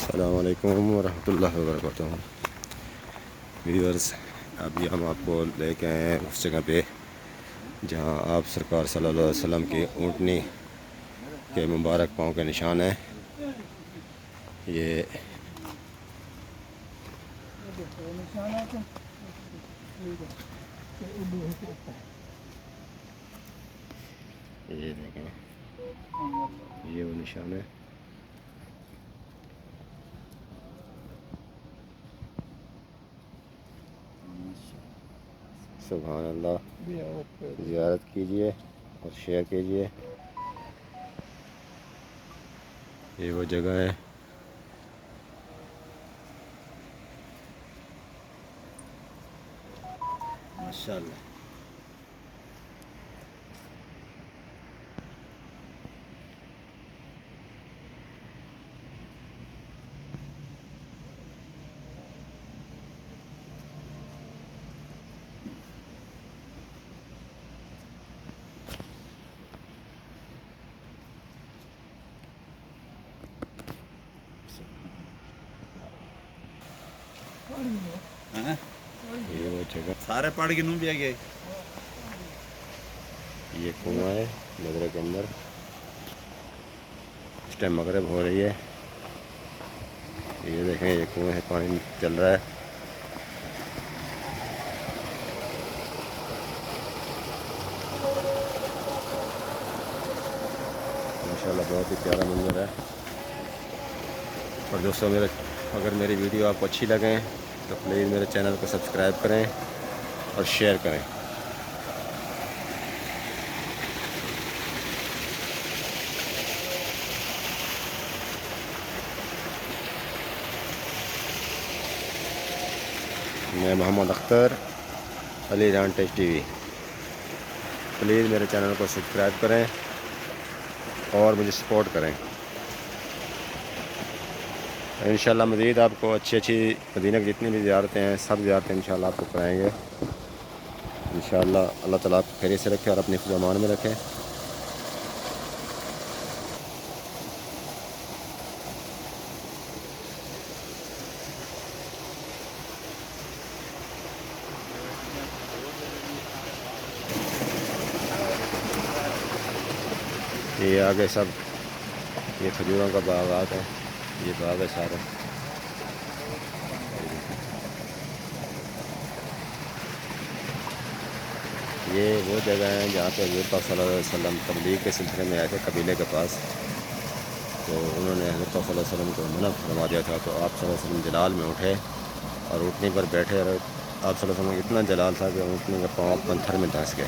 السلام علیکم ورحمۃ اللہ وبرکاتہ۔ ویورز، ابھی ہم آپ کو لے کے آئے ہیں اس جگہ پہ جہاں آپ سرکار صلی اللہ علیہ وسلم کی اونٹنی کے مبارک پاؤں کے نشان ہیں۔ یہ دیکھیں، یہ وہ نشان ہے۔ سبحان اللہ، زیارت کیجئے اور شیئر کیجئے۔ یہ وہ جگہ ہے۔ ماشاءاللہ۔ یہ وہ جگہ، سارے پڑھ کے نوں بھی گئے۔ یہ کنواں ہے مدرے کے اندر۔ اس ٹائم مغرب ہو رہی ہے۔ یہ دیکھیں، یہ کنویں ہے، پانی چل رہا ہے۔ ماشاءاللہ بہت ہی پیارا منظر ہے۔ اور دوستوں، اگر میری ویڈیو آپ کو اچھی لگیں تو پلیز میرے چینل کو سبسکرائب کریں اور شیئر کریں۔ میں محمد اختر، علی رانٹیج ٹی وی۔ پلیز میرے چینل کو سبسکرائب کریں اور مجھے سپورٹ کریں۔ انشاءاللہ مزید آپ کو اچھی مدینہ کی جتنی بھی زیارتیں ہیں، سب زیارتیں انشاءاللہ آپ کو کرائیں گے۔ انشاءاللہ اللہ تعالیٰ آپ کو خیریت سے رکھے اور اپنی حفظ و امان میں رکھے۔ یہ آگے سب یہ کھجوروں کا باغات ہے، یہ باغ ہے سارا۔ یہ وہ جگہ ہیں جہاں پہ حضرت پاک صلی اللہ علیہ وسلم تبلیغ کے سلسلے میں آئے تھے قبیلے کے پاس، تو انہوں نے حضرت پاک صلی اللہ علیہ وسلم کو منع فرما دیا تھا، تو آپ صلی اللہ علیہ وسلم جلال میں اٹھے اور اونٹنی پر بیٹھے، اور آپ صلی اللہ علیہ وسلم کو اتنا جلال تھا کہ اونٹنی کا پاؤں پتھر میں دھنس گئے۔